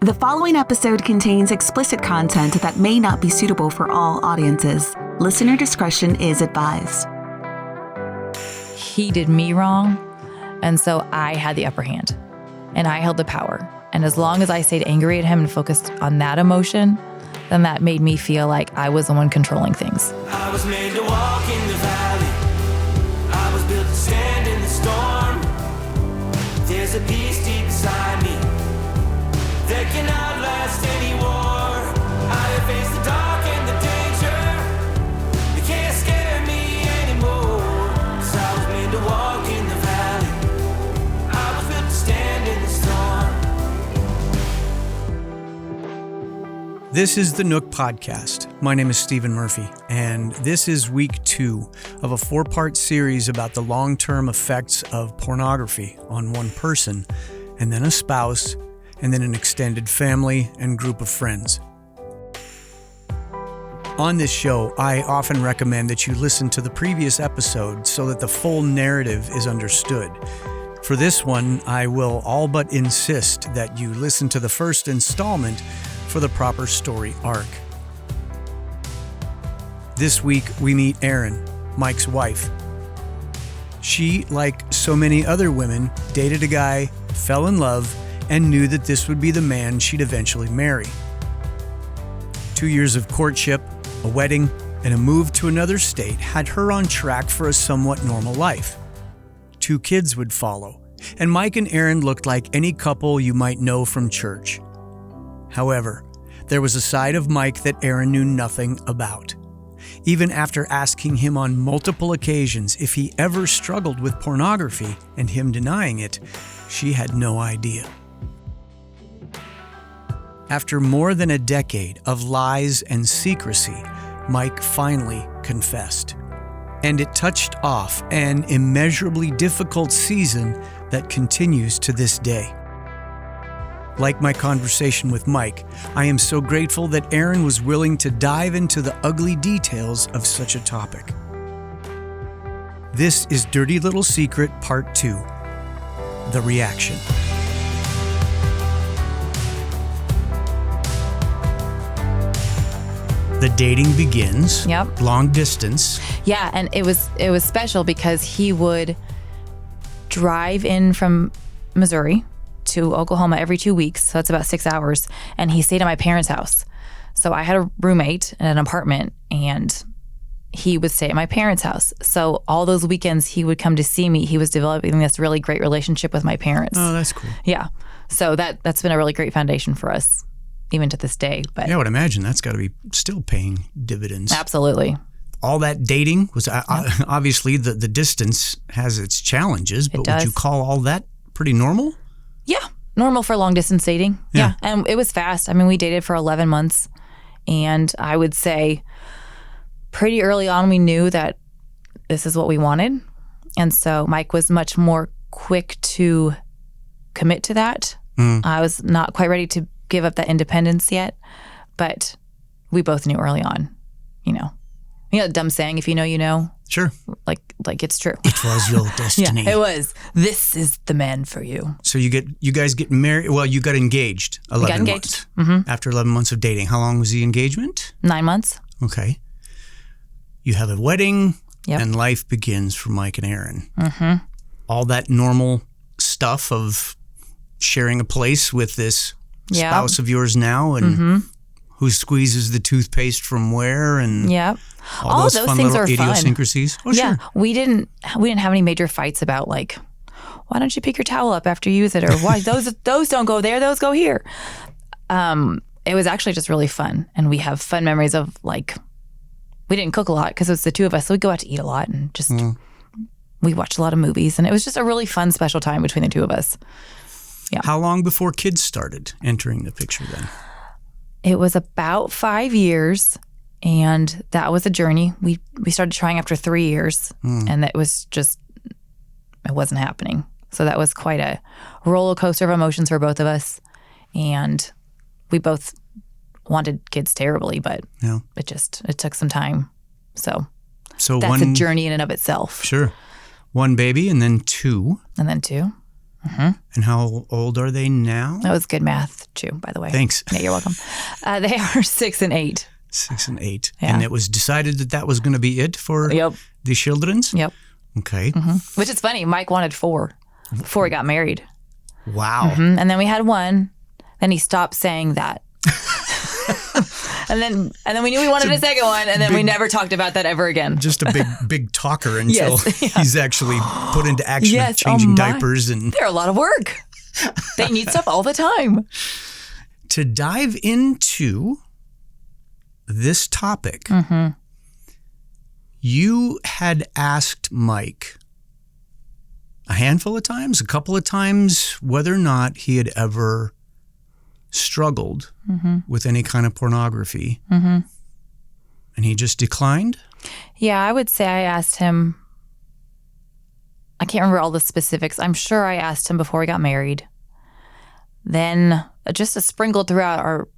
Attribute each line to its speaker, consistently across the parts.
Speaker 1: The following episode contains explicit content that may not be suitable for all audiences. Listener discretion is advised.
Speaker 2: He did me wrong, and so I had the upper hand, and I held the power. And as long as I stayed angry at him and focused on that emotion, then that made me feel like I was the one controlling things.
Speaker 3: I was made to walk in the valley. I was built to stand in the storm. There's a peace deep inside me that can outlast any war. I have faced the dark and the danger. It can't scare me anymore. 'Cause I was made to walk in the valley. I was built to stand in the storm.
Speaker 4: This is the Nook podcast. My name is Stephen Murphy, and this is week 2 of a 4-part series about the long-term effects of pornography on one person, and then a spouse, and then an extended family and group of friends. On this show, I often recommend that you listen to the previous episode so that the full narrative is understood. For this one, I will all but insist that you listen to the first installment for the proper story arc. This week, we meet Erin, Mike's wife. She, like so many other women, dated a guy, fell in love, and knew that this would be the man she'd eventually marry. 2 years of courtship, a wedding, and a move to another state had her on track for a somewhat normal life. 2 kids would follow, and Mike and Erin looked like any couple you might know from church. However, there was a side of Mike that Erin knew nothing about. Even after asking him on multiple occasions if he ever struggled with pornography and him denying it, she had no idea. After more than a decade of lies and secrecy, Mike finally confessed. And it touched off an immeasurably difficult season that continues to this day. Like my conversation with Mike, I am so grateful that Erin was willing to dive into the ugly details of such a topic. This is Dirty Little Secret Part 2, The Reaction. The dating begins.
Speaker 2: Yep.
Speaker 4: Long distance.
Speaker 2: Yeah, and it was special because he would drive in from Missouri to Oklahoma every 2 weeks, so that's about 6 hours, and he stayed at my parents' house. So I had a roommate in an apartment, and he would stay at my parents' house. So all those weekends he would come to see me. He was developing this really great relationship with my parents.
Speaker 4: Oh, that's cool.
Speaker 2: Yeah. So that's been a really great foundation for us, even to this day. But
Speaker 4: yeah, I would imagine that's got to be still paying dividends.
Speaker 2: Absolutely.
Speaker 4: All that dating was obviously the distance has its challenges, but would you call all that pretty normal?
Speaker 2: Yeah, normal for long distance dating. Yeah, and it was fast. I mean, we dated for 11 months, and I would say pretty early on we knew that this is what we wanted. And so Mike was much more quick to commit to that. I was not quite ready to give up that independence yet, but we both knew early on, you know the dumb saying, if you know, you know.
Speaker 4: Sure.
Speaker 2: Like it's true.
Speaker 4: It was your destiny.
Speaker 2: Yeah, it was. This is the man for you.
Speaker 4: So you guys get married. Well, you got engaged 11 months. Mm-hmm. After 11 months of dating. How long was the engagement?
Speaker 2: 9 months.
Speaker 4: Okay. You have a wedding,
Speaker 2: yep.
Speaker 4: And life begins for Mike and Erin.
Speaker 2: Mm-hmm.
Speaker 4: All that normal stuff of sharing a place with this spouse of yours now, and who squeezes the toothpaste from where, and all those fun
Speaker 2: things
Speaker 4: little
Speaker 2: are
Speaker 4: idiosyncrasies.
Speaker 2: Fun.
Speaker 4: Oh,
Speaker 2: yeah,
Speaker 4: sure.
Speaker 2: we didn't have any major fights about like, why don't you pick your towel up after you use it, or why those don't go there, those go here. It was actually just really fun, and we have fun memories of like, we didn't cook a lot because it was the two of us, so we'd go out to eat a lot and just we watched a lot of movies, and it was just a really fun, special time between the two of us. Yeah.
Speaker 4: How long before kids started entering the picture then?
Speaker 2: It was about 5 years, and that was a journey. We started trying after 3 years, and it wasn't happening. So that was quite a roller coaster of emotions for both of us, and we both wanted kids terribly, but it took some time. So that's a journey in and of itself.
Speaker 4: Sure. 1 baby and then 2.
Speaker 2: And then 2.
Speaker 4: And how old are they now?
Speaker 2: That was good math, too, by the way.
Speaker 4: Thanks.
Speaker 2: Yeah, you're welcome. They are 6 and 8.
Speaker 4: 6 and 8.
Speaker 2: Yeah.
Speaker 4: And it was decided that was going to be it for the children's?
Speaker 2: Yep.
Speaker 4: Okay.
Speaker 2: Which is funny. Mike wanted 4 before he got married.
Speaker 4: Wow.
Speaker 2: And then we had 1. Then he stopped saying that. and then we knew we wanted a second one, and then we never talked about that ever again.
Speaker 4: Just a big talker until he's actually put into action of
Speaker 2: Yes,
Speaker 4: changing diapers. And
Speaker 2: they're a lot of work. They need stuff all the time.
Speaker 4: to dive into this topic, you had asked Mike a handful of times, a couple of times, whether or not he had ever struggled with any kind of pornography. And he just declined?
Speaker 2: Yeah, I would say I asked him. I can't remember all the specifics. I'm sure I asked him before we got married. Then just a sprinkle throughout our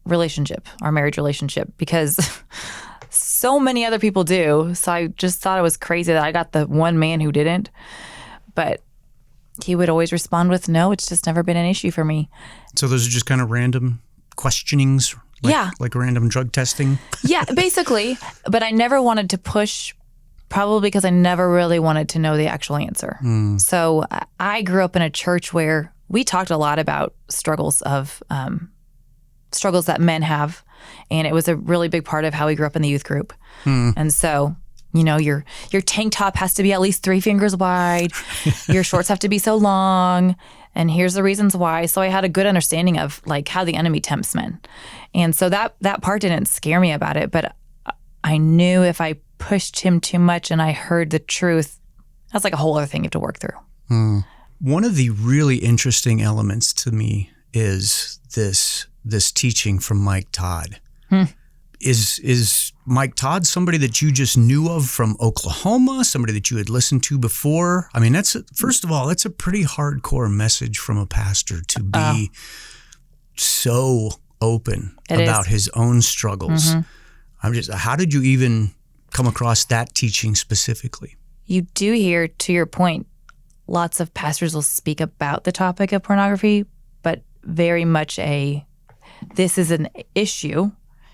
Speaker 2: relationship, our marriage relationship, because so many other people do. So I just thought it was crazy that I got the one man who didn't. But he would always respond with, no, it's just never been an issue for me.
Speaker 4: So those are just kind of random questionings? Like random drug testing?
Speaker 2: Yeah, basically. But I never wanted to push, probably because I never really wanted to know the actual answer. So I grew up in a church where we talked a lot about struggles that men have. And it was a really big part of how we grew up in the youth group. And so, you know, your tank top has to be at least 3 fingers wide. Your shorts have to be so long. And here's the reasons why. So I had a good understanding of like how the enemy tempts men. And so that part didn't scare me about it. But I knew if I pushed him too much and I heard the truth, that's like a whole other thing you have to work through.
Speaker 4: One of the really interesting elements to me is this teaching from Mike Todd. Is Mike Todd somebody that you just knew of from Oklahoma, somebody that you had listened to before? I mean, first of all, that's a pretty hardcore message from a pastor to be so open about his own struggles. How did you even come across that teaching specifically?
Speaker 2: You do hear, to your point, lots of pastors will speak about the topic of pornography, but very much this is an issue,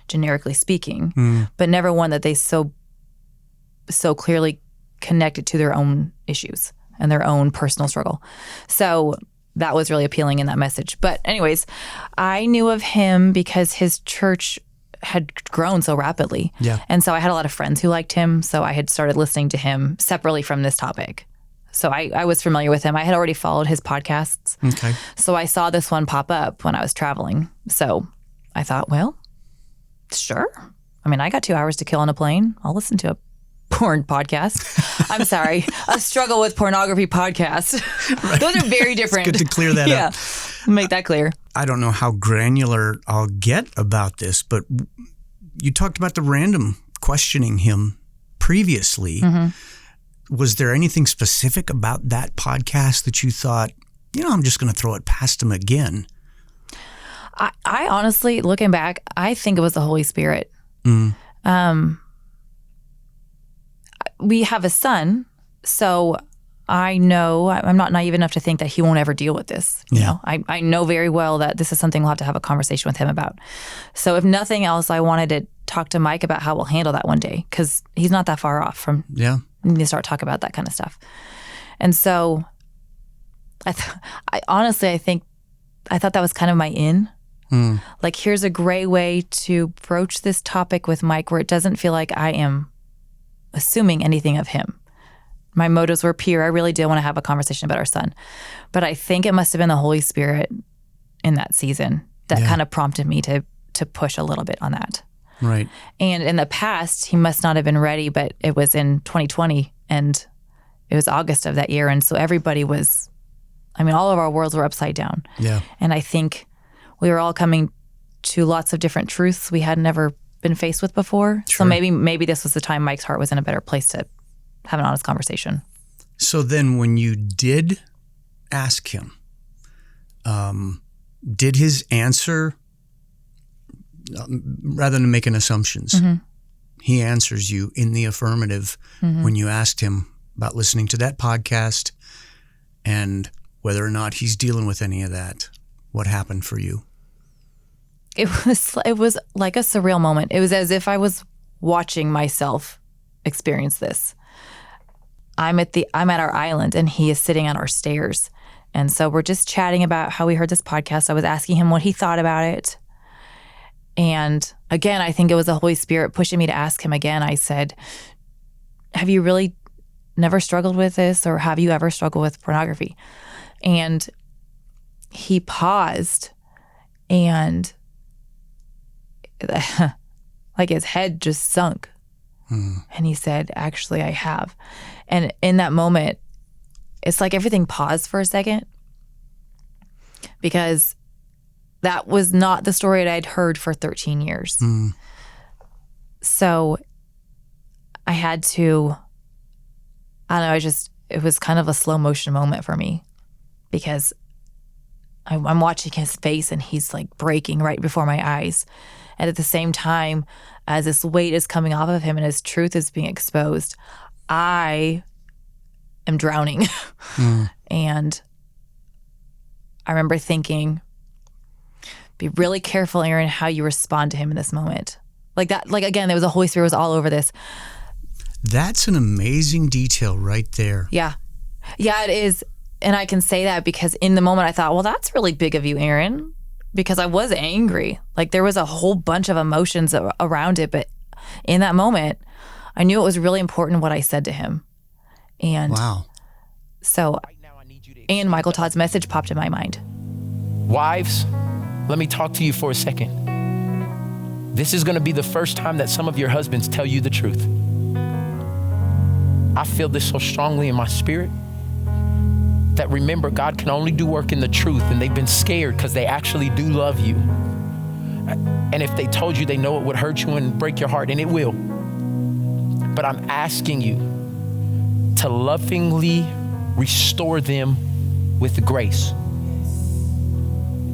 Speaker 2: generically speaking, but never one that they so clearly connected to their own issues and their own personal struggle. So that was really appealing in that message. But anyways, I knew of him because his church had grown so rapidly.
Speaker 4: Yeah.
Speaker 2: And so I had a lot of friends who liked him. So I had started listening to him separately from this topic. So I was familiar with him. I had already followed his podcasts.
Speaker 4: Okay.
Speaker 2: So I saw this one pop up when I was traveling. So I thought, well, sure. I mean, I got 2 hours to kill on a plane. I'll listen to a porn podcast. I'm sorry, a struggle with pornography podcast. Right. Those are very different.
Speaker 4: It's good to clear that up.
Speaker 2: Make that clear.
Speaker 4: I don't know how granular I'll get about this, but you talked about the random questioning him previously. Was there anything specific about that podcast that you thought, I'm just going to throw it past him again?
Speaker 2: I honestly, looking back, I think it was the Holy Spirit. We have a son, so I know I'm not naive enough to think that he won't ever deal with this. You know, I know very well that this is something we'll have to have a conversation with him about. So if nothing else, I wanted to talk to Mike about how we'll handle that one day, because he's not that far off from to start talking about that kind of stuff. And so I thought that was kind of my in. Like, here's a great way to broach this topic with Mike where it doesn't feel like I am assuming anything of him. My motives were pure. I really did want to have a conversation about our son. But I think it must have been the Holy Spirit in that season that kind of prompted me to push a little bit on that.
Speaker 4: Right.
Speaker 2: And in the past, he must not have been ready, but it was in 2020 and it was August of that year. And so everybody was, all of our worlds were upside down. Yeah. And I think we were all coming to lots of different truths we had never been faced with before. Sure. So maybe this was the time Mike's heart was in a better place to have an honest conversation.
Speaker 4: So then when you did ask him, did his answer, rather than making assumptions, he answers you in the affirmative when you asked him about listening to that podcast and whether or not he's dealing with any of that. What happened for you?
Speaker 2: It was like a surreal moment. It was as if I was watching myself experience this. I'm at our island and he is sitting on our stairs. And so we're just chatting about how we heard this podcast. I was asking him what he thought about it. And again, I think it was the Holy Spirit pushing me to ask him again. I said, have you really never struggled with this, or have you ever struggled with pornography? And he paused and like his head just sunk. And he said, actually, I have. And in that moment, it's like everything paused for a second, because that was not the story that I'd heard for 13 years. So I had to, I don't know, it was kind of a slow motion moment for me, because I'm watching his face and he's like breaking right before my eyes. And at the same time, as this weight is coming off of him and his truth is being exposed, I am drowning. And I remember thinking, be really careful, Erin, how you respond to him in this moment. Like that, like again, there was the Holy Spirit was all over this.
Speaker 4: That's an amazing detail right there.
Speaker 2: Yeah. Yeah, it is. And I can say that because in the moment I thought, well, that's really big of you, Erin, because I was angry. Like there was a whole bunch of emotions around it. But in that moment, I knew it was really important what I said to him. And
Speaker 4: wow.
Speaker 2: So, and Michael Todd's message popped in my mind.
Speaker 5: Wives, let me talk to you for a second. This is going to be the first time that some of your husbands tell you the truth. I feel this so strongly in my spirit that remember, God can only do work in the truth, and they've been scared because they actually do love you. And if they told you, they know it would hurt you and break your heart, and it will. But I'm asking you to lovingly restore them with grace.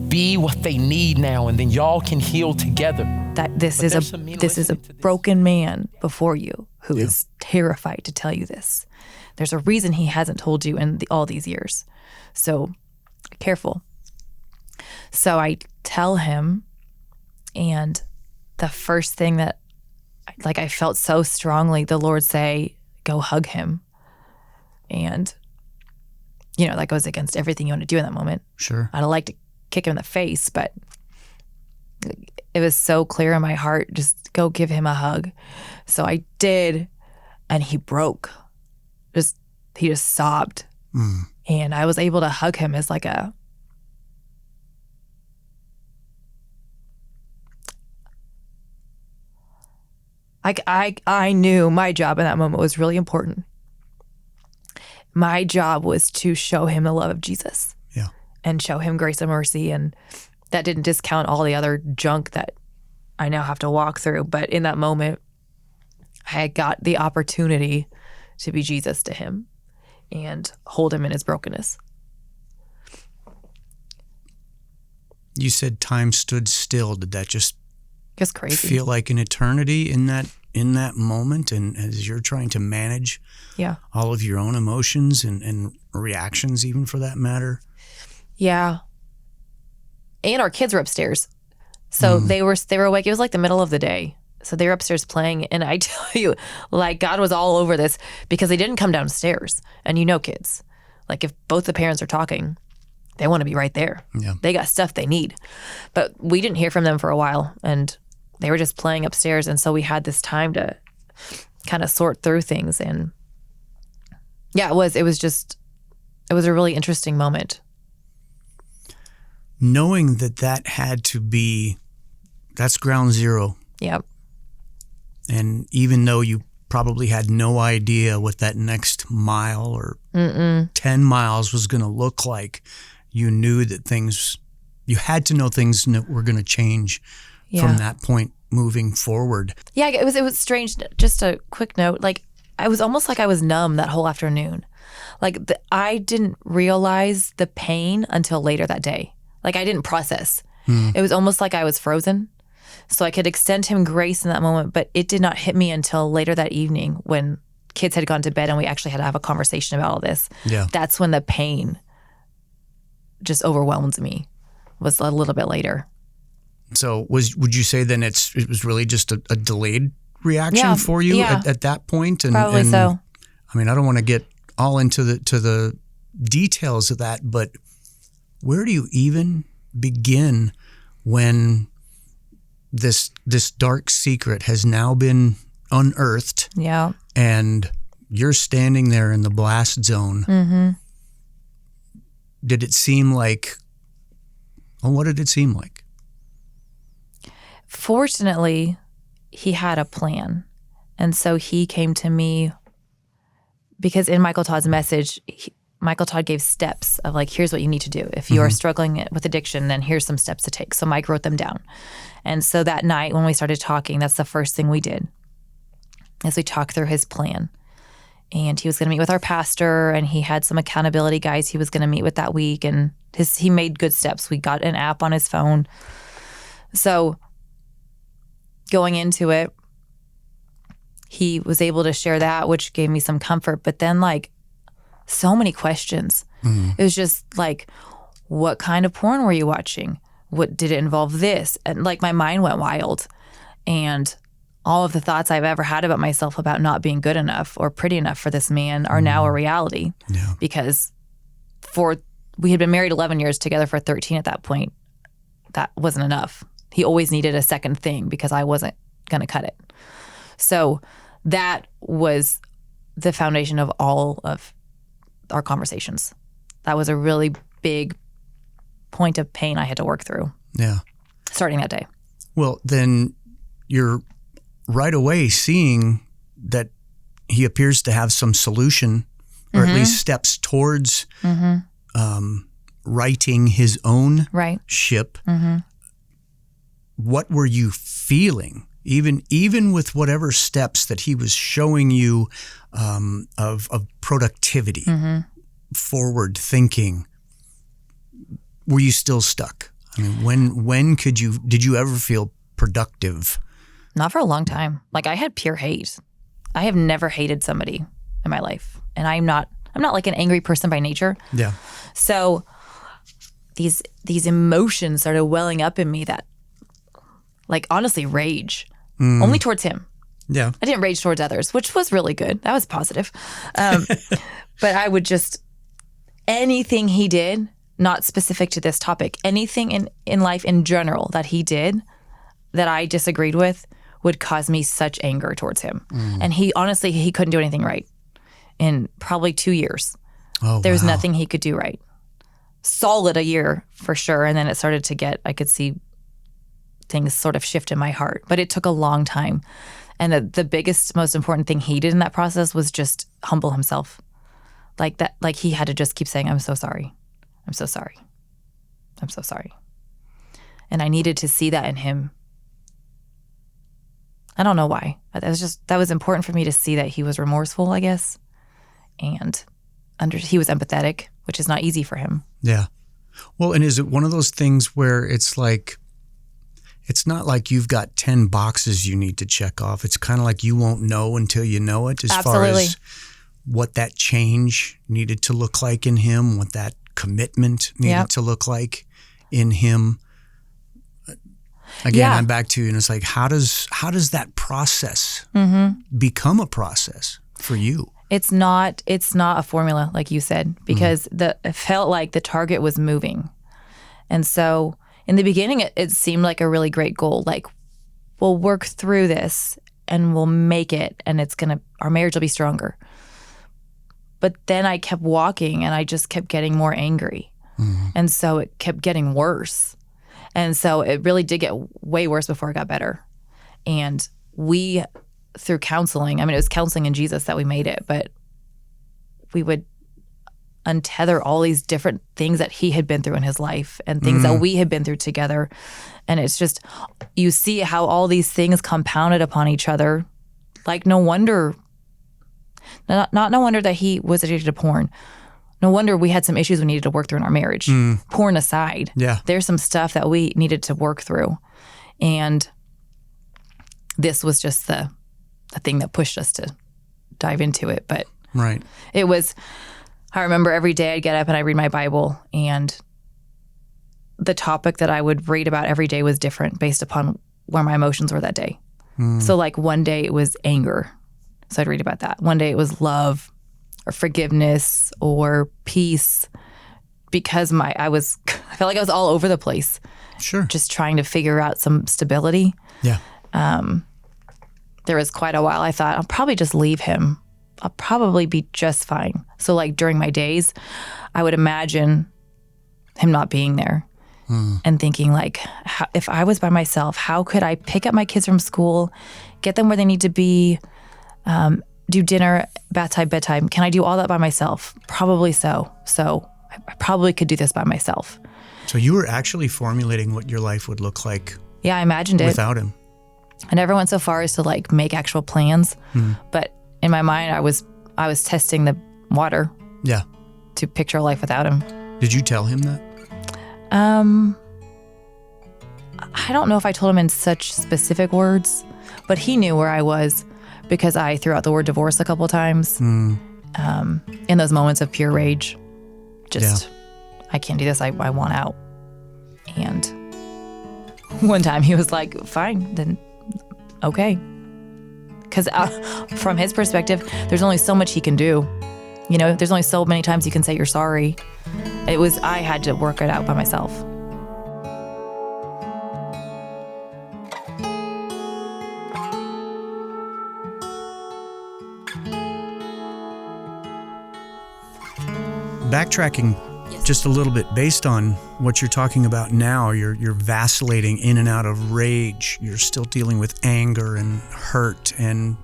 Speaker 5: Be what they need now, and then y'all can heal together.
Speaker 2: That this is a broken man before you who is terrified to tell you this. There's a reason he hasn't told you in all these years. So careful. So I tell him, and the first thing that I felt so strongly the Lord say, go hug him. And, that goes against everything you want to do in that moment.
Speaker 4: Sure.
Speaker 2: I'd like to kick him in the face, but it was so clear in my heart, just go give him a hug. So I did, and he broke. He just sobbed. And I was able to hug him as like a, I knew my job in that moment was really important. My job was to show him the love of Jesus.
Speaker 4: Yeah.
Speaker 2: And show him grace and mercy. And that didn't discount all the other junk that I now have to walk through. But in that moment, I had got the opportunity to be Jesus to him and hold him in his brokenness.
Speaker 4: You said time stood still. Did that just
Speaker 2: crazy
Speaker 4: feel like an eternity in that moment? And as you're trying to manage all of your own emotions and reactions, even for that matter?
Speaker 2: Yeah. And our kids were upstairs. So they were awake. It was like the middle of the day. So they were upstairs playing. And I tell you, God was all over this because they didn't come downstairs. And kids, if both the parents are talking, they want to be right there.
Speaker 4: Yeah.
Speaker 2: They got stuff they need. But we didn't hear from them for a while. And they were just playing upstairs. And so we had this time to kind of sort through things. And yeah, it was a really interesting moment.
Speaker 4: Knowing that had to be, that's ground zero.
Speaker 2: Yep.
Speaker 4: And even though you probably had no idea what that next mile or 10 miles was going to look like, you knew that you had to know things were going to change from that point moving forward.
Speaker 2: Yeah, it was strange. Just a quick note, I was almost like I was numb that whole afternoon. I didn't realize the pain until later that day. I didn't process. It was almost like I was frozen. So I could extend him grace in that moment, but it did not hit me until later that evening when kids had gone to bed and we actually had to have a conversation about all this.
Speaker 4: Yeah.
Speaker 2: That's when the pain just overwhelmed me was a little bit later.
Speaker 4: So would you say then it was really just a delayed reaction for you at that point? And,
Speaker 2: probably so.
Speaker 4: I mean, I don't want to get all into the details of that, but where do you even begin when this dark secret has now been unearthed?
Speaker 2: Yeah.
Speaker 4: And you're standing there in the blast zone.
Speaker 2: Mm-hmm.
Speaker 4: Did it seem like, well, what did it seem like?
Speaker 2: Fortunately, he had a plan. And so he came to me because in Michael Todd's message, Michael Todd gave steps of like, here's what you need to do. If you are struggling with addiction, then here's some steps to take. So Mike wrote them down. And so that night when we started talking, that's the first thing we did is we talked through his plan. And he was going to meet with our pastor, and he had some accountability guys he was going to meet with that week. And he made good steps. We got an app on his phone. So going into it, he was able to share that, which gave me some comfort. But then like so many questions. It was just like, what kind of porn were you watching? What did it involve this? And like my mind went wild. And all of the thoughts I've ever had about myself about not being good enough or pretty enough for this man are now a reality. Yeah. Because we had been married 11 years, together for 13 at that point. That wasn't enough. He always needed a second thing because I wasn't going to cut it. So that was the foundation of all of our conversations. That was a really big point of pain I had to work through.
Speaker 4: Yeah.
Speaker 2: Starting that day.
Speaker 4: Well, then you're right away seeing that he appears to have some solution, or at least steps towards righting his own ship. What were you feeling, even with whatever steps that he was showing you of productivity, forward thinking? Were you still stuck? I mean, when did you ever feel productive?
Speaker 2: Not for a long time. Like I had pure hate. I have never hated somebody in my life. And I'm not like an angry person by nature. Yeah. So these emotions started welling up in me that, like, honestly, rage. Only towards him. Yeah. I didn't rage towards others, which was really good. That was positive. But I would just, anything he did, not specific to this topic, anything in life in general that he did that I disagreed with would cause me such anger towards him. And he couldn't do anything right in probably 2 years. There was nothing he could do right. Solid a year for sure. And then it started to I could see things sort of shift in my heart. But it took a long time. And the biggest, most important thing he did in that process was just humble himself. Like that, like he had to just keep saying, I'm so sorry. I'm so sorry. I'm so sorry. And I needed to see that in him. I don't know why. That was important for me to see that he was remorseful, I guess. And he was empathetic, which is not easy for him. Yeah.
Speaker 4: Well, and is it one of those things where it's like, it's not like you've got 10 boxes you need to check off. It's kind of like you won't know until you know it, as far as what that change needed to look like in him, what that commitment needed to look like in him. Again, I'm back to you, and it's like, how does that process become a process for you?
Speaker 2: It's not a formula, like you said, because it felt like the target was moving. And so in the beginning, it seemed like a really great goal. Like, we'll work through this and we'll make it, and our marriage will be stronger. But then I kept walking, and I just kept getting more angry. And so it kept getting worse. And so it really did get way worse before it got better. And we, through counseling, I mean, it was counseling in Jesus that we made it, but we would untether all these different things that he had been through in his life and things that we had been through together. And it's just, you see how all these things compounded upon each other. Like, no wonder that he was addicted to porn. No wonder we had some issues we needed to work through in our marriage. Porn aside, there's some stuff that we needed to work through. And this was just the thing that pushed us to dive into it. But it was, I remember every day I'd get up and I'd read my Bible, and the topic that I would read about every day was different based upon where my emotions were that day. So like one day it was anger. So I'd read about that. One day it was love or forgiveness or peace, because I felt like I was all over the place.
Speaker 4: Sure.
Speaker 2: Just trying to figure out some stability.
Speaker 4: Yeah.
Speaker 2: There was quite a while I thought, I'll probably just leave him. I'll probably be just fine. So like during my days, I would imagine him not being there and thinking like, if I was by myself, how could I pick up my kids from school, get them where they need to be, do dinner, bath time, bedtime? Can I do all that by myself? Probably so. So I probably could do this by myself.
Speaker 4: So you were actually formulating what your life would look like.
Speaker 2: Yeah, I imagined it.
Speaker 4: Without him.
Speaker 2: I never went so far as to like make actual plans, but in my mind, I was testing the water.
Speaker 4: Yeah.
Speaker 2: To picture a life without him.
Speaker 4: Did you tell him that?
Speaker 2: I don't know if I told him in such specific words, but he knew where I was because I threw out the word divorce a couple of times in those moments of pure rage. I can't do this. I want out. And one time he was like, fine, then okay. Because from his perspective, there's only so much he can do. You know, there's only so many times you can say you're sorry. I had to work it out by myself.
Speaker 4: Backtracking just a little bit, based on what you're talking about now, you're vacillating in and out of rage. You're still dealing with anger and hurt, and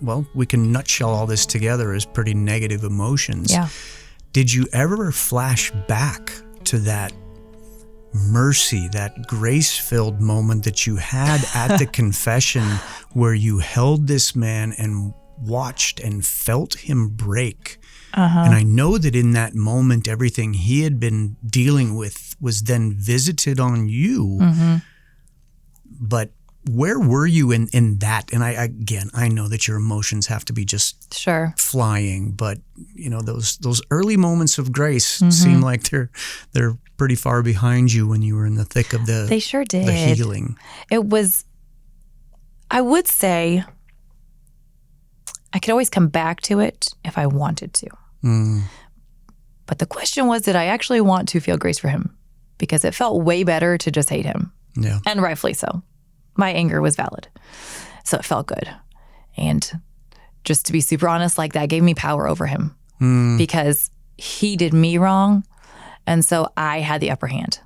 Speaker 4: well, we can nutshell all this together as pretty negative emotions.
Speaker 2: Yeah.
Speaker 4: Did you ever flash back to that mercy, that grace-filled moment that you had at the confession where you held this man and watched and felt him break? And I know that in that moment, everything he had been dealing with was then visited on you. But where were you in that? And I know that your emotions have to be just flying, but you know, those early moments of grace seem like they're pretty far behind you when you were in the thick of the
Speaker 2: They sure did.
Speaker 4: The healing.
Speaker 2: It was, I would say, I could always come back to it if I wanted to. But the question was, did I actually want to feel grace for him? Because it felt way better to just hate him.
Speaker 4: Yeah.
Speaker 2: And rightfully so. My anger was valid. So it felt good. And just to be super honest, like that gave me power over him because he did me wrong. And so I had the upper hand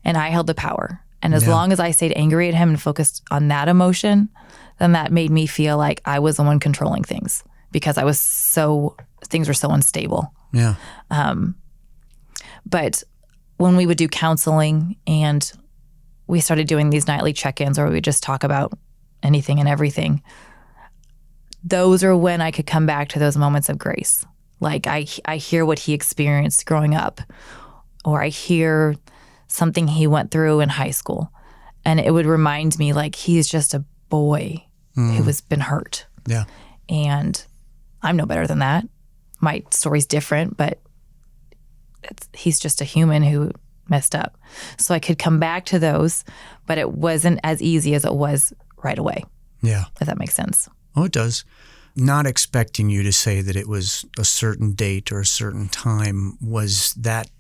Speaker 2: and I held the power. And as long as I stayed angry at him and focused on that emotion, then that made me feel like I was the one controlling things because things were so unstable.
Speaker 4: Yeah.
Speaker 2: But when we would do counseling and we started doing these nightly check-ins where we would just talk about anything and everything, those are when I could come back to those moments of grace. Like I hear what he experienced growing up, or I hear something he went through in high school. And it would remind me like he's just a boy who has been hurt.
Speaker 4: Yeah.
Speaker 2: And I'm no better than that. My story's different, but he's just a human who messed up. So I could come back to those, but it wasn't as easy as it was right away.
Speaker 4: Yeah.
Speaker 2: If that makes sense.
Speaker 4: Oh, it does. Not expecting you to say that it was a certain date or a certain time. Was that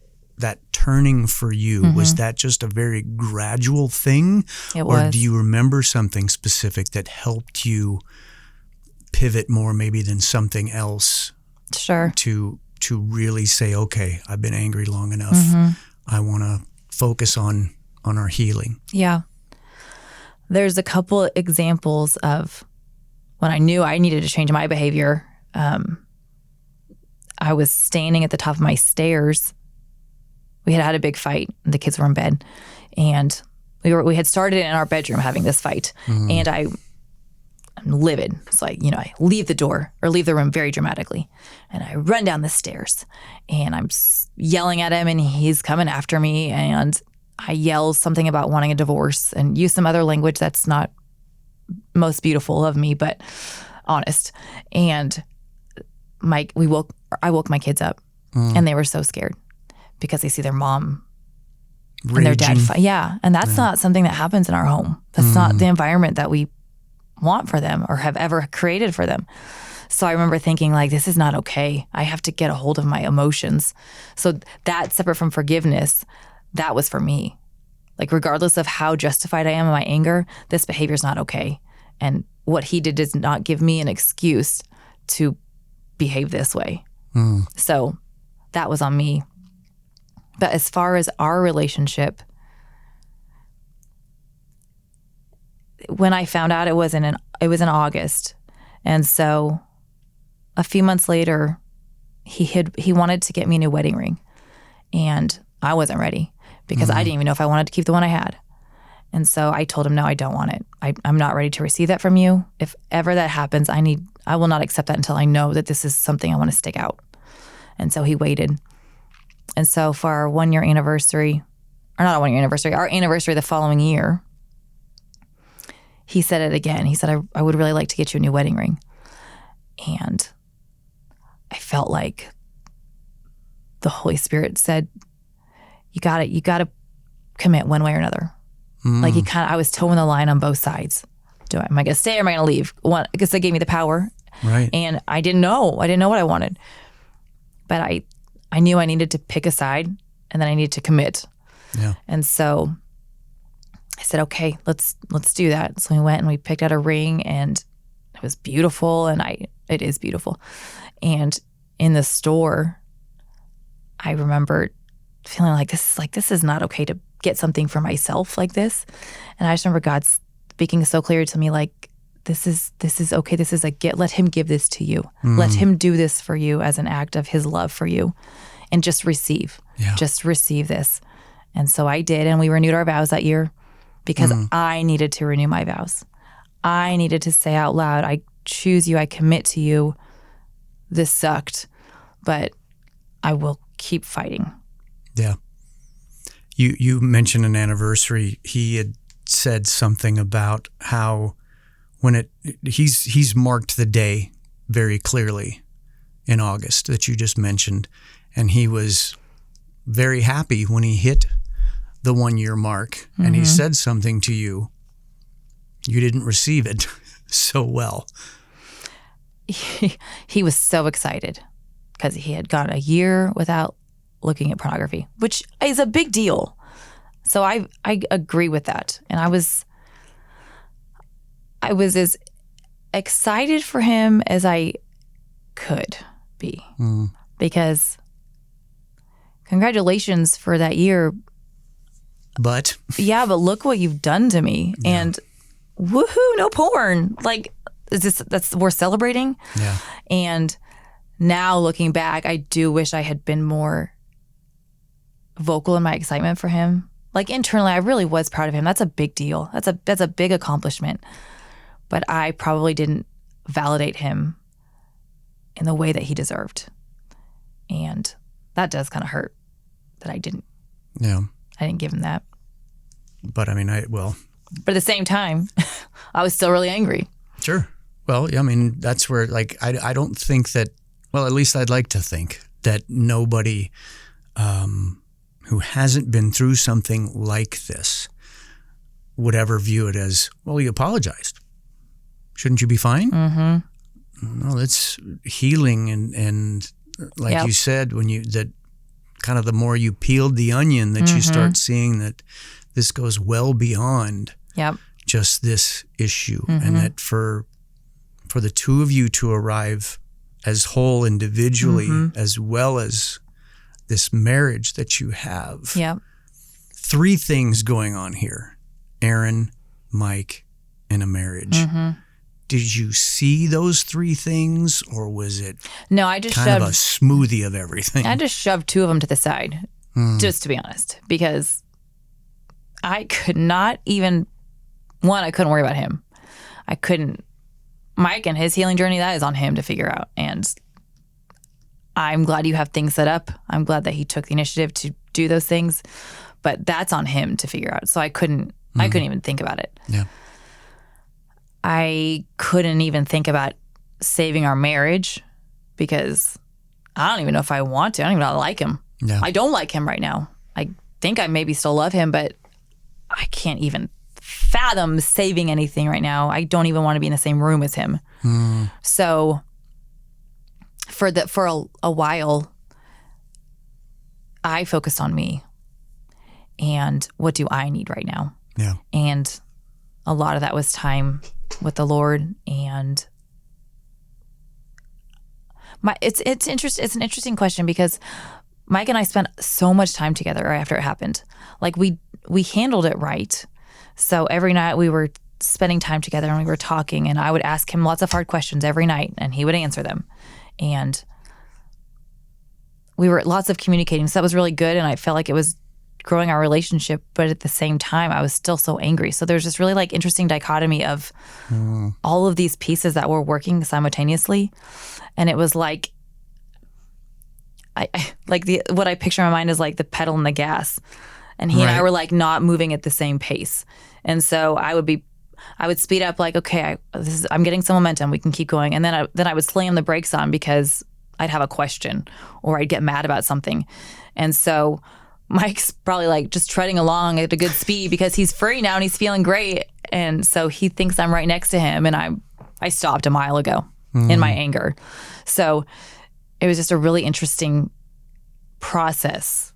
Speaker 4: turning for you, was that just a very gradual thing?
Speaker 2: It was.
Speaker 4: Or do you remember something specific that helped you pivot more maybe than something else?
Speaker 2: Sure.
Speaker 4: To really say, okay, I've been angry long enough. I want to focus on our healing.
Speaker 2: Yeah. There's a couple examples of when I knew I needed to change my behavior. I was standing at the top of my stairs. We had a big fight. The kids were in bed, and we had started in our bedroom having this fight. And I'm livid. So I leave the room very dramatically, and I run down the stairs, and I'm yelling at him, and he's coming after me, and I yell something about wanting a divorce and use some other language that's not most beautiful of me, but honest. And I woke my kids up, and they were so scared because they see their mom And their dad
Speaker 4: Raging.
Speaker 2: yeah. And that's not something that happens in our home. That's not the environment that we want for them or have ever created for them. So I remember thinking, like, this is not okay. I have to get a hold of my emotions. So that, separate from forgiveness, that was for me. Like, regardless of how justified I am in my anger, this behavior is not okay. And what he did does not give me an excuse to behave this way. So that was on me. But as far as our relationship, when I found out it was in August, and so a few months later, he wanted to get me a new wedding ring, and I wasn't ready because I didn't even know if I wanted to keep the one I had. And so I told him, no, I don't want it. I'm not ready to receive that from you. If ever that happens, I will not accept that until I know that this is something I want to stick out. And so he waited. And so for our 1 year anniversary, or not a 1 year anniversary, our anniversary the following year, he said it again. He said, I would really like to get you a new wedding ring. And I felt like the Holy Spirit said, you got to commit one way or another. Like I was towing the line on both sides. Am I going to stay or am I going to leave? I guess they gave me the power.
Speaker 4: Right.
Speaker 2: And I didn't know. I didn't know what I wanted. But I knew I needed to pick a side and then I needed to commit.
Speaker 4: Yeah.
Speaker 2: And so I said, okay, let's do that. So we went and we picked out a ring, and it was beautiful, and it is beautiful. And in the store, I remember feeling like this is not okay to get something for myself like this. And I just remember God speaking so clear to me, like, this is okay. This is a gift. Let him give this to you. Let him do this for you as an act of his love for you, and just receive.
Speaker 4: Yeah.
Speaker 2: Just receive this. And so I did, and we renewed our vows that year because I needed to renew my vows. I needed to say out loud, I choose you. I commit to you. This sucked, but I will keep fighting.
Speaker 4: Yeah. You mentioned an anniversary. He had said something about how when he's marked the day very clearly in August that you just mentioned, and he was very happy when he hit the 1 year mark, and he said something to you. You didn't receive it so well.
Speaker 2: He was so excited because he had gone a year without looking at pornography, which is a big deal. So I agree with that. And I was as excited for him as I could be, because congratulations for that year.
Speaker 4: But
Speaker 2: look what you've done to me. Yeah. And woohoo, no porn. Like, we're celebrating.
Speaker 4: Yeah.
Speaker 2: And now looking back, I do wish I had been more vocal in my excitement for him. Like, internally, I really was proud of him. That's a big deal. That's a big accomplishment. But I probably didn't validate him in the way that he deserved. And that does kind of hurt that I didn't.
Speaker 4: Yeah.
Speaker 2: I didn't give him that.
Speaker 4: But I mean,
Speaker 2: But at the same time, I was still really angry.
Speaker 4: Sure. Well, I mean, that's where, like, I don't think that, well, at least I'd like to think that nobody who hasn't been through something like this would ever view it as, well, you apologized. Shouldn't you be fine? Mm-hmm. No, that's healing. And like you said, that kind of the more you peeled the onion, that you start seeing that this goes well beyond just this issue. And that for the two of you to arrive as whole individually, as well as this marriage that you have.
Speaker 2: Yep.
Speaker 4: 3 things going on here: Erin, Mike, and a marriage. Did you see those 3 things, or was it
Speaker 2: I just
Speaker 4: kind of a smoothie of everything?
Speaker 2: I just shoved 2 of them to the side, just to be honest, because I could not even, I couldn't worry about him. I couldn't. Mike and his healing journey, that is on him to figure out. And I'm glad you have things set up. I'm glad that he took the initiative to do those things, but that's on him to figure out. So I couldn't even think about it.
Speaker 4: Yeah.
Speaker 2: I couldn't even think about saving our marriage because I don't even know if I want to. I don't even know if I like him.
Speaker 4: Yeah.
Speaker 2: I don't like him right now. think I maybe still love him, but I can't even fathom saving anything right now. I don't even want to be in the same room as him. So for a while, I focused on me and what do I need right now?
Speaker 4: Yeah.
Speaker 2: And a lot of that was time with the Lord. And it's an interesting question because Mike and I spent so much time together after it happened. Like we handled it right. So every night we were spending time together and we were talking, and I would ask him lots of hard questions every night and he would answer them. And we were lots of communicating. So that was really good. And I felt like it was growing our relationship. But at the same time, I was still so angry. So there's this really like interesting dichotomy of all of these pieces that were working simultaneously. And it was like, what I picture in my mind is like the pedal and the gas. And he and I were like not moving at the same pace. And so I would speed up like, okay, I'm getting some momentum. We can keep going. And then I would slam the brakes on because I'd have a question or I'd get mad about something. And so Mike's probably like just treading along at a good speed because he's free now and he's feeling great. And so he thinks I'm right next to him. And I stopped a mile ago in my anger. So it was just a really interesting process.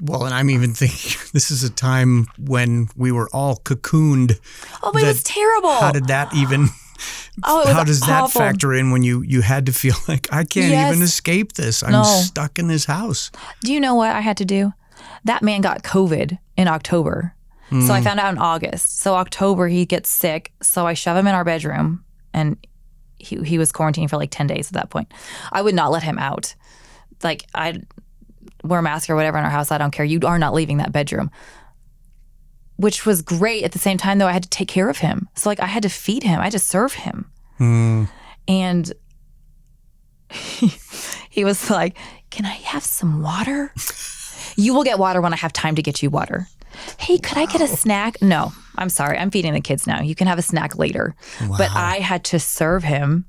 Speaker 4: Well, and I'm even thinking this is a time when we were all cocooned.
Speaker 2: Oh, but it was terrible.
Speaker 4: How did that even... how does that factor in when you had to feel like, I can't even escape this? I'm stuck in this house.
Speaker 2: Do you know what I had to do? That man got COVID in October. So I found out in August. So October, he gets sick. So I shove him in our bedroom. And he was quarantined for like 10 days at that point. I would not let him out. Like, I'd wear a mask or whatever in our house. I don't care. You are not leaving that bedroom. Which was great. At the same time, though, I had to take care of him. So, like, I had to feed him. I had to serve him. And he was like, can I have some water? You will get water when I have time to get you water. Hey, could I get a snack? No, I'm sorry. I'm feeding the kids now. You can have a snack later. Wow. But I had to serve him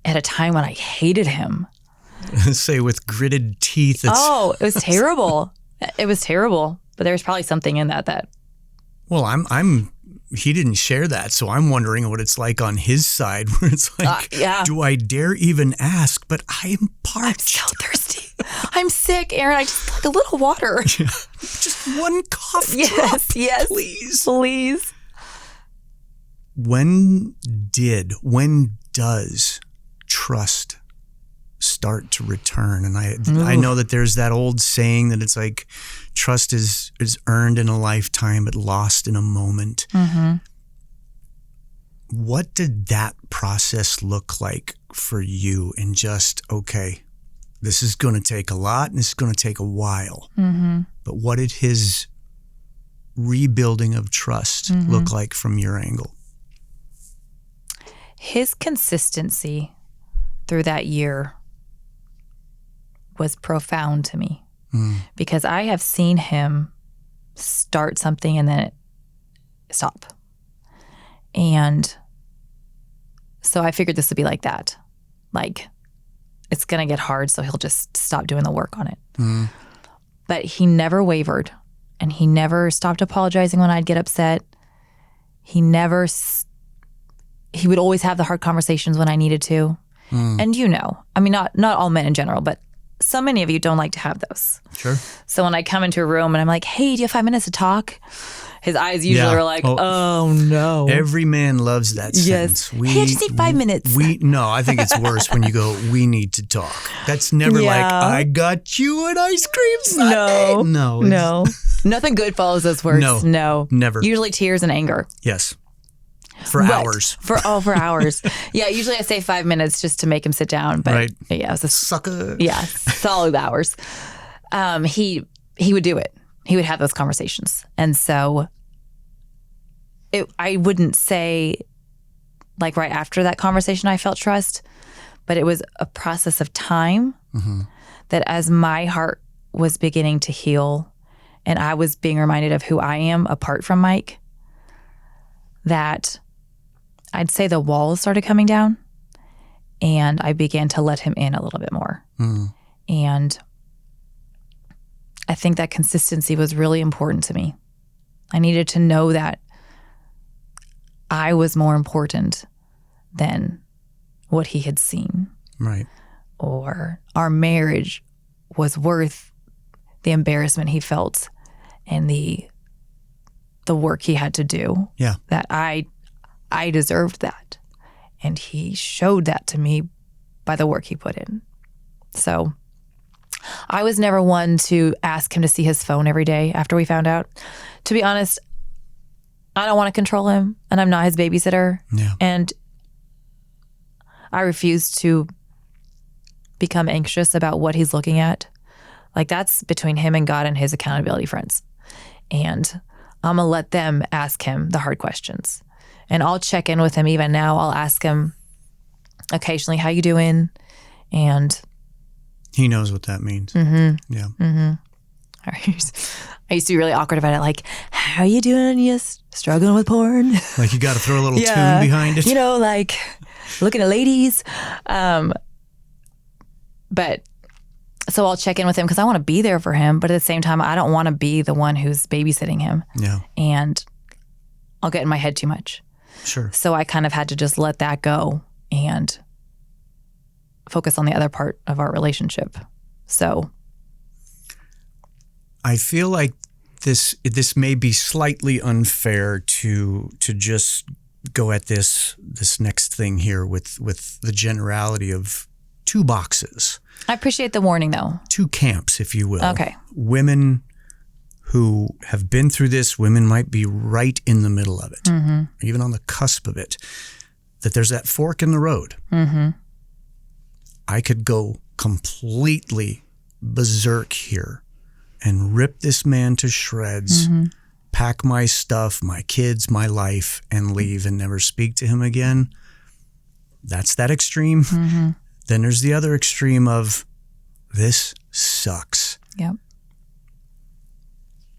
Speaker 2: at a time when I hated him.
Speaker 4: Say with gritted teeth.
Speaker 2: It was terrible. It was terrible. But there was probably something in that.
Speaker 4: Well, he didn't share that, so I'm wondering what it's like on his side, where it's like, do I dare even ask? But I'm parched.
Speaker 2: I'm so thirsty. I'm sick, Erin. I just like a little water.
Speaker 4: Yeah. Just one cough drop,
Speaker 2: please.
Speaker 4: When does trust start to return? And I know that there's that old saying that it's like trust is earned in a lifetime but lost in a moment. What did that process look like for you? And just, okay, this is going to take a lot and this is going to take a while. But what did his rebuilding of trust look like from your angle?
Speaker 2: His consistency through that year was profound to me because I have seen him start something and then stop. And so I figured this would be like that. Like, it's going to get hard, so he'll just stop doing the work on it. But he never wavered, and he never stopped apologizing when I'd get upset. He would always have the hard conversations when I needed to. And I mean, not all men in general, but so many of you don't like to have those.
Speaker 4: Sure.
Speaker 2: So when I come into a room and I'm like, hey, do you have 5 minutes to talk? His eyes usually are like, oh no.
Speaker 4: Every man loves that sentence.
Speaker 2: Hey, I just need 5 minutes.
Speaker 4: No, I think it's worse when you go, we need to talk. That's never like, I got you an ice cream sundae.
Speaker 2: No. Nothing good follows those words. No.
Speaker 4: Never.
Speaker 2: Usually tears and anger.
Speaker 4: Yes. For hours.
Speaker 2: For hours. Yeah, usually I say 5 minutes just to make him sit down. But yeah, it was a
Speaker 4: sucker.
Speaker 2: Yeah, solid hours. He would do it. He would have those conversations. And so I wouldn't say like right after that conversation I felt trust, but it was a process of time that as my heart was beginning to heal and I was being reminded of who I am apart from Mike, that I'd say the walls started coming down and I began to let him in a little bit more. And I think that consistency was really important to me. I needed to know that I was more important than what he had seen.
Speaker 4: Right.
Speaker 2: Or our marriage was worth the embarrassment he felt and the work he had to do.
Speaker 4: Yeah.
Speaker 2: That I deserved that. And he showed that to me by the work he put in. So I was never one to ask him to see his phone every day after we found out. To be honest, I don't want to control him, and I'm not his babysitter.
Speaker 4: Yeah.
Speaker 2: And I refuse to become anxious about what he's looking at. Like, that's between him and God and his accountability friends. And I'm going to let them ask him the hard questions. And I'll check in with him even now. I'll ask him occasionally, how you doing? And
Speaker 4: he knows what that means.
Speaker 2: Mm-hmm.
Speaker 4: Yeah.
Speaker 2: Mm-hmm. I used to be really awkward about it. Like, how you doing? You struggling with porn?
Speaker 4: Like, you got to throw a little tune behind it.
Speaker 2: You know, like looking at ladies. But so I'll check in with him because I want to be there for him. But at the same time, I don't want to be the one who's babysitting him.
Speaker 4: Yeah.
Speaker 2: And I'll get in my head too much.
Speaker 4: Sure.
Speaker 2: So I kind of had to just let that go and focus on the other part of our relationship. So
Speaker 4: I feel like this may be slightly unfair to just go at this next thing here with the generality of two boxes.
Speaker 2: I appreciate the warning, though.
Speaker 4: Two camps, if you will.
Speaker 2: Okay.
Speaker 4: Women who have been through this, women might be right in the middle of it,
Speaker 2: Mm-hmm.
Speaker 4: even on the cusp of it, that there's that fork in the road.
Speaker 2: Mm-hmm.
Speaker 4: I could go completely berserk here and rip this man to shreds,
Speaker 2: Mm-hmm.
Speaker 4: pack my stuff, my kids, my life, and leave and never speak to him again. That's that extreme.
Speaker 2: Mm-hmm.
Speaker 4: Then there's the other extreme of, this sucks.
Speaker 2: Yep.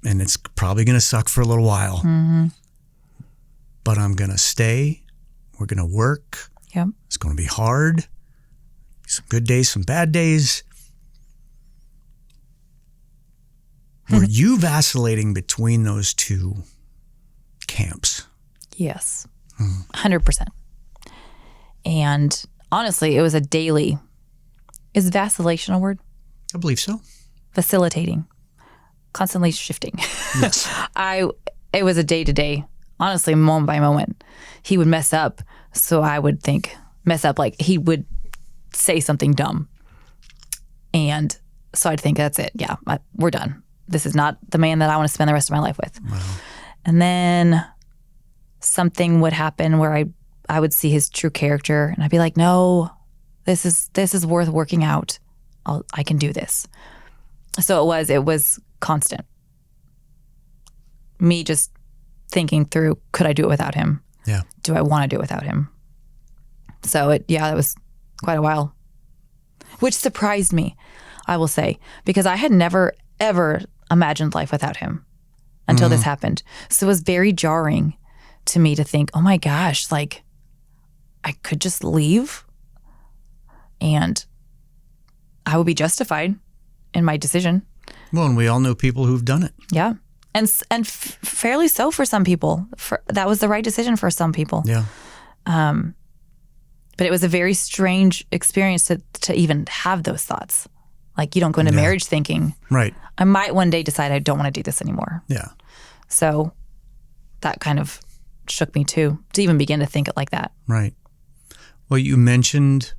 Speaker 4: And it's probably going to suck for a little while.
Speaker 2: Mm-hmm.
Speaker 4: But I'm going to stay. We're going to work.
Speaker 2: Yep.
Speaker 4: It's going to be hard. Some good days, some bad days. Were you vacillating between those two camps?
Speaker 2: Yes. 100%. And honestly, it was a daily. Is vacillation a word?
Speaker 4: I believe so.
Speaker 2: Facilitating. Constantly shifting.
Speaker 4: Yes.
Speaker 2: It was a day-to-day, honestly, moment by moment. He would mess up, so I would mess up, like he would say something dumb. And so I'd think, that's it. Yeah, we're done. This is not the man that I want to spend the rest of my life with.
Speaker 4: Wow.
Speaker 2: And then something would happen where I would see his true character, and I'd be like, no, this is worth working out. I can do this. So it was constant. Me just thinking through, could I do it without him?
Speaker 4: Yeah.
Speaker 2: Do I want to do it without him? So it was quite a while, which surprised me, I will say, because I had never, ever imagined life without him until this happened. So it was very jarring to me to think, oh my gosh, like I could just leave and I would be justified in my decision.
Speaker 4: Well, and we all know people who've done it.
Speaker 2: Yeah. And fairly so for some people. That was the right decision for some people.
Speaker 4: Yeah.
Speaker 2: But it was a very strange experience to even have those thoughts. Like, you don't go into marriage thinking,
Speaker 4: Right.
Speaker 2: I might one day decide I don't want to do this anymore.
Speaker 4: Yeah.
Speaker 2: So that kind of shook me too, to even begin to think it like that.
Speaker 4: Right. Well, you mentioned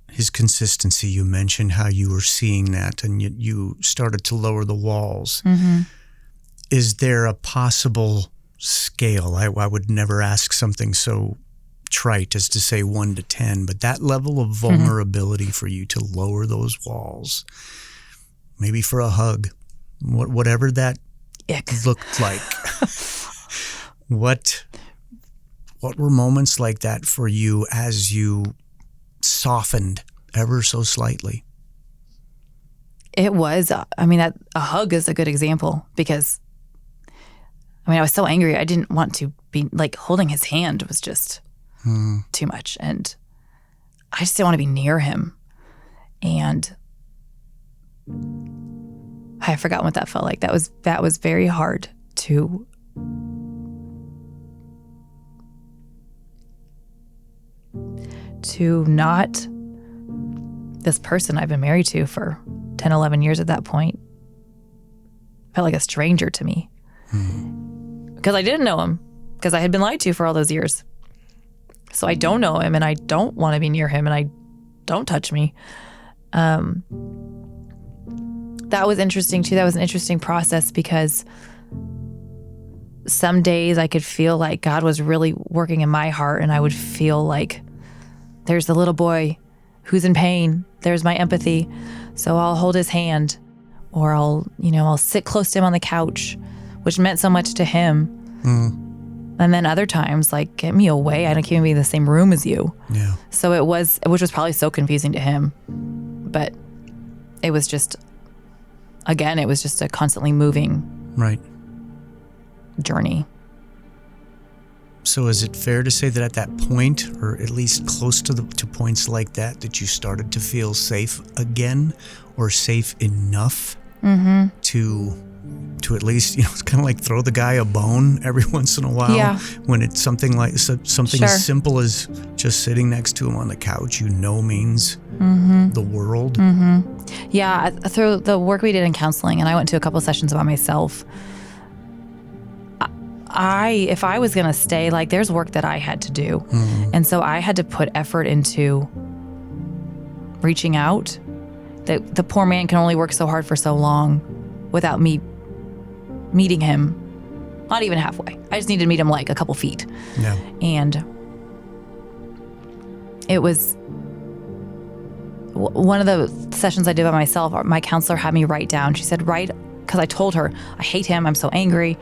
Speaker 4: his consistency. You mentioned how you were seeing that and you started to lower the walls.
Speaker 2: Mm-hmm.
Speaker 4: Is there a possible scale? I would never ask something so trite as to say 1 to 10, but that level of vulnerability for you to lower those walls, maybe for a hug, whatever that looked like. What were moments like that for you as you softened ever so slightly?
Speaker 2: It was, a hug is a good example because, I was so angry. I didn't want to be, like, holding his hand was just too much. And I just didn't want to be near him. And I forgot what that felt like. That was very hard to not, this person I've been married to for 10, 11 years at that point felt like a stranger to me. Because I didn't know him, because I had been lied to for all those years. So I don't know him, and I don't want to be near him, and I don't touch me. That was interesting too. That was an interesting process, because some days I could feel like God was really working in my heart, and I would feel like there's the little boy who's in pain. There's my empathy. So I'll hold his hand, or I'll sit close to him on the couch, which meant so much to him. And then other times, like, get me away. I don't even be in the same room as you.
Speaker 4: Yeah.
Speaker 2: So which was probably so confusing to him. But it was just a constantly moving
Speaker 4: Right.
Speaker 2: journey.
Speaker 4: So is it fair to say that at that point, or at least close to points like that you started to feel safe again, or safe enough to at least, it's kind of like throw the guy a bone every once in a while?
Speaker 2: Yeah.
Speaker 4: When it's something
Speaker 2: Sure.
Speaker 4: as simple as just sitting next to him on the couch, means the world.
Speaker 2: Yeah, through the work we did in counseling, and I went to a couple sessions by myself, if I was going to stay, like, there's work that I had to do. And so I had to put effort into reaching out. The poor man can only work so hard for so long without me meeting him, not even halfway. I just needed to meet him like a couple feet.
Speaker 4: Yeah.
Speaker 2: And it was one of the sessions I did by myself. My counselor had me write down. She said, because I told her, I hate him. I'm so angry.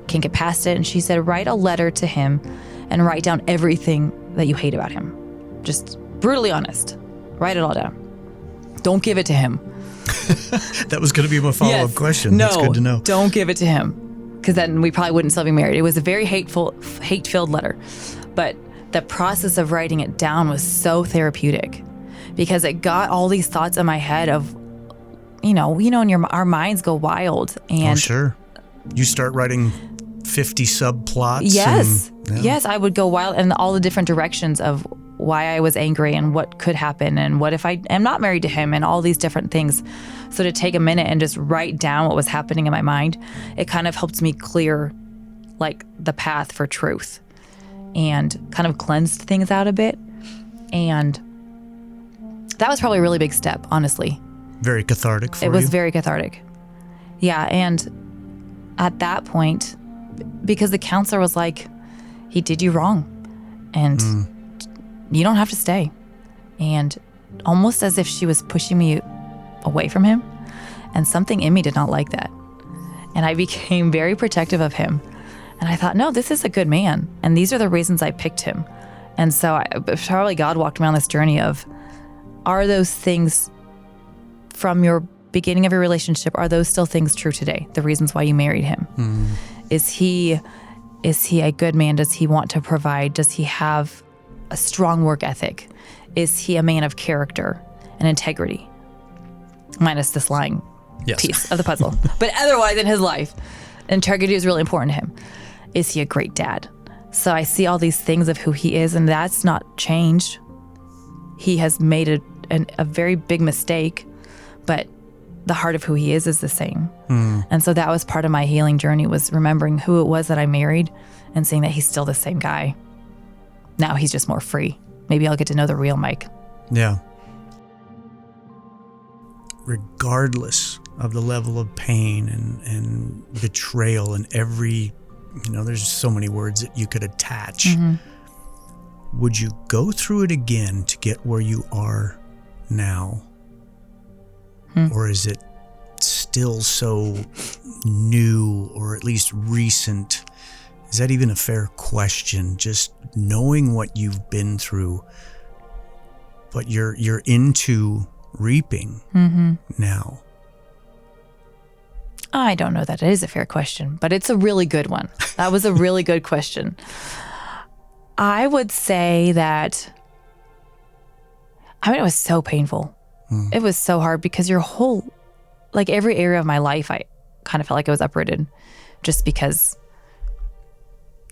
Speaker 2: Can't get past it. And she said, write a letter to him and write down everything that you hate about him. Just brutally honest. Write it all down. Don't give it to him.
Speaker 4: That was going to be my follow-up question.
Speaker 2: No,
Speaker 4: That's good to know.
Speaker 2: Don't give it to him, because then we probably wouldn't still be married. It was a very hate-filled letter. But the process of writing it down was so therapeutic, because it got all these thoughts in my head of, and our minds go wild. And
Speaker 4: sure. You start writing 50 subplots.
Speaker 2: Yes.
Speaker 4: And,
Speaker 2: Yes, I would go wild in all the different directions of why I was angry and what could happen and what if I am not married to him and all these different things. So to take a minute and just write down what was happening in my mind, it kind of helped me clear like the path for truth and kind of cleansed things out a bit. And that was probably a really big step, honestly.
Speaker 4: Very cathartic for you.
Speaker 2: It was very cathartic. Yeah, and at that point, because the counselor was like, he did you wrong and you don't have to stay. And almost as if she was pushing me away from him. And something in me did not like that. And I became very protective of him. And I thought, no, this is a good man. And these are the reasons I picked him. And so probably God walked me on this journey of, are those things from your beginning of your relationship, are those still things true today? The reasons why you married him? Is he a good man? Does he want to provide? Does he have a strong work ethic? Is he a man of character and integrity? Minus this lying piece of the puzzle. But otherwise in his life, integrity is really important to him. Is he a great dad? So I see all these things of who he is, and that's not changed. He has made a very big mistake, but the heart of who he is the same. And so that was part of my healing journey, was remembering who it was that I married and seeing that he's still the same guy. Now he's just more free. Maybe I'll get to know the real Mike.
Speaker 4: Yeah. Regardless of the level of pain and betrayal and every, there's so many words that you could attach. Would you go through it again to get where you are now? Or is it still so new, or at least recent? Is that even a fair question? Just knowing what you've been through, but you're into reaping now.
Speaker 2: I don't know that it is a fair question, but it's a really good one. That was a really good question. I would say that, it was so painful. It was so hard because your whole like every area of my life, I kind of felt like it was uprooted, just because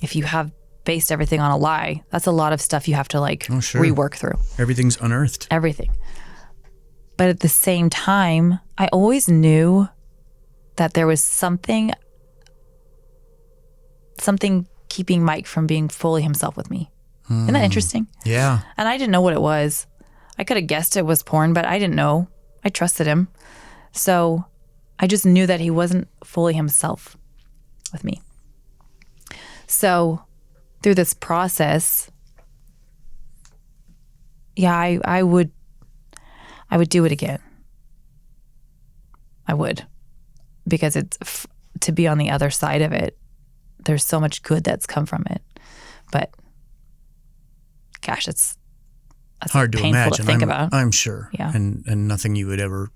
Speaker 2: if you have based everything on a lie, that's a lot of stuff you have to like rework through.
Speaker 4: Everything's unearthed.
Speaker 2: Everything. But at the same time, I always knew that there was something keeping Mike from being fully himself with me. Isn't that interesting?
Speaker 4: Yeah.
Speaker 2: And I didn't know what it was. I could have guessed it was porn, but I didn't know. I trusted him. So I just knew that he wasn't fully himself with me. So through this process, yeah, I would do it again. I would, because it's to be on the other side of it. There's so much good that's come from it, but gosh, that's
Speaker 4: hard to
Speaker 2: painful
Speaker 4: imagine.
Speaker 2: to think about.
Speaker 4: I'm sure.
Speaker 2: Yeah.
Speaker 4: And nothing you would ever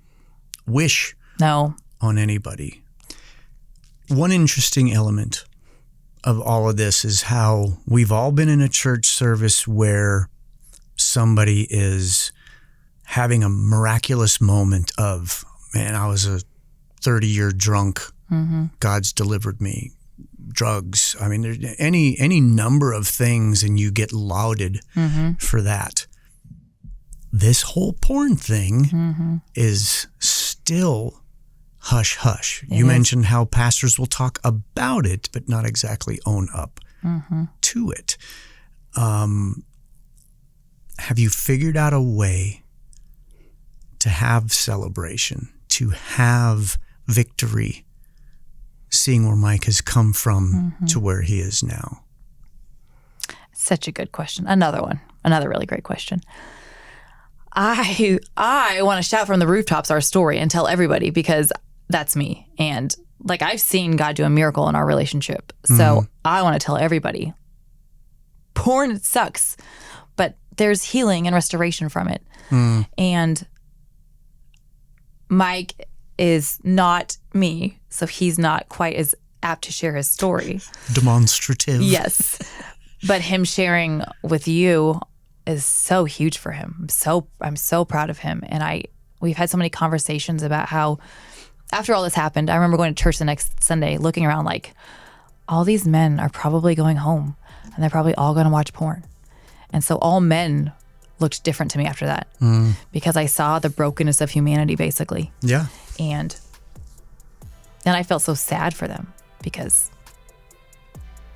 Speaker 4: wish
Speaker 2: on
Speaker 4: anybody. One interesting element of all of this is how we've all been in a church service where somebody is having a miraculous moment of, man, I was a 30-year drunk. God's delivered me. Drugs. I mean, there's any number of things, and you get lauded for that. This whole porn thing is still hush hush. You mentioned how pastors will talk about it, but not exactly own up to it. Have you figured out a way to have celebration, to have victory, seeing where Mike has come from to where he is now?
Speaker 2: Such a good question. Another really great question. I want to shout from the rooftops our story and tell everybody, because that's me. And like, I've seen God do a miracle in our relationship. So I want to tell everybody, porn sucks, but there's healing and restoration from it. And Mike is not me, so he's not quite as apt to share his story.
Speaker 4: Demonstrative.
Speaker 2: Yes. But him sharing with you is so huge for him. I'm so proud of him. And we've had so many conversations about how after all this happened, I remember going to church the next Sunday looking around like, all these men are probably going home and they're probably all going to watch porn. And so all men looked different to me after that because I saw the brokenness of humanity, basically.
Speaker 4: Yeah.
Speaker 2: And then I felt so sad for them because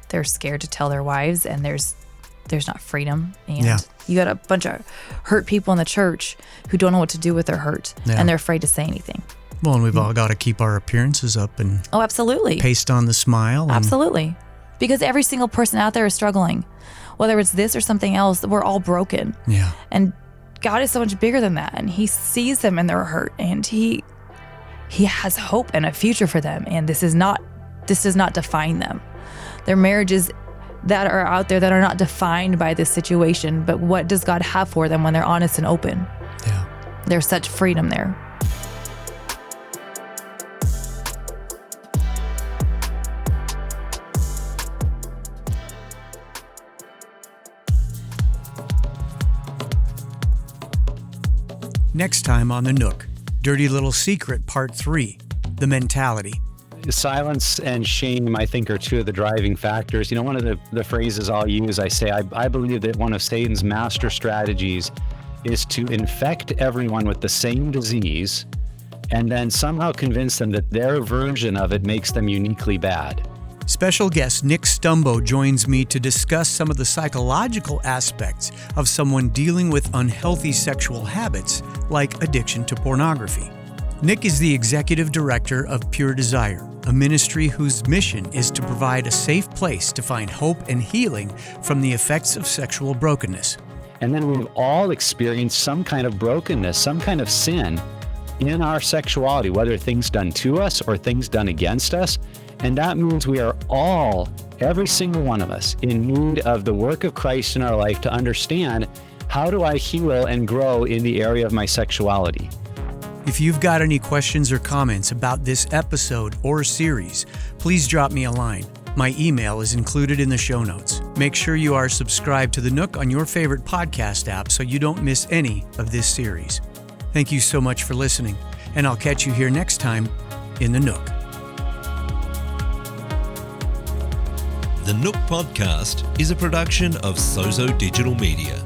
Speaker 2: they're scared to tell their wives, and there's not freedom. And you got a bunch of hurt people in the church who don't know what to do with their hurt, and they're afraid to say anything.
Speaker 4: Well, and we've all got to keep our appearances up and
Speaker 2: absolutely
Speaker 4: paste on the smile.
Speaker 2: Absolutely. Because every single person out there is struggling. Whether it's this or something else, we're all broken.
Speaker 4: Yeah.
Speaker 2: And God is so much bigger than that. And he sees them in their hurt, and he has hope and a future for them. And this does not define them. Their marriages that are out there that are not defined by this situation, but what does God have for them when they're honest and open?
Speaker 4: Yeah.
Speaker 2: There's such freedom there.
Speaker 4: Next time on the Nook, Dirty Little Secret Part 3, The Mentality.
Speaker 6: Silence and shame, I think, are two of the driving factors. You know, one of the phrases I'll use, I say, I believe that one of Satan's master strategies is to infect everyone with the same disease and then somehow convince them that their version of it makes them uniquely bad.
Speaker 4: Special guest Nick Stumbo joins me to discuss some of the psychological aspects of someone dealing with unhealthy sexual habits like addiction to pornography. Nick is the executive director of Pure Desire, a ministry whose mission is to provide a safe place to find hope and healing from the effects of sexual brokenness.
Speaker 6: And then we've all experienced some kind of brokenness, some kind of sin in our sexuality, whether things done to us or things done against us. And that means we are all, every single one of us, in need of the work of Christ in our life to understand, how do I heal and grow in the area of my sexuality?
Speaker 4: If you've got any questions or comments about this episode or series, please drop me a line. My email is included in the show notes. Make sure you are subscribed to The Nook on your favorite podcast app so you don't miss any of this series. Thank you so much for listening. and I'll catch you here next time in the Nook.
Speaker 7: The Nook Podcast is a production of Sozo Digital Media.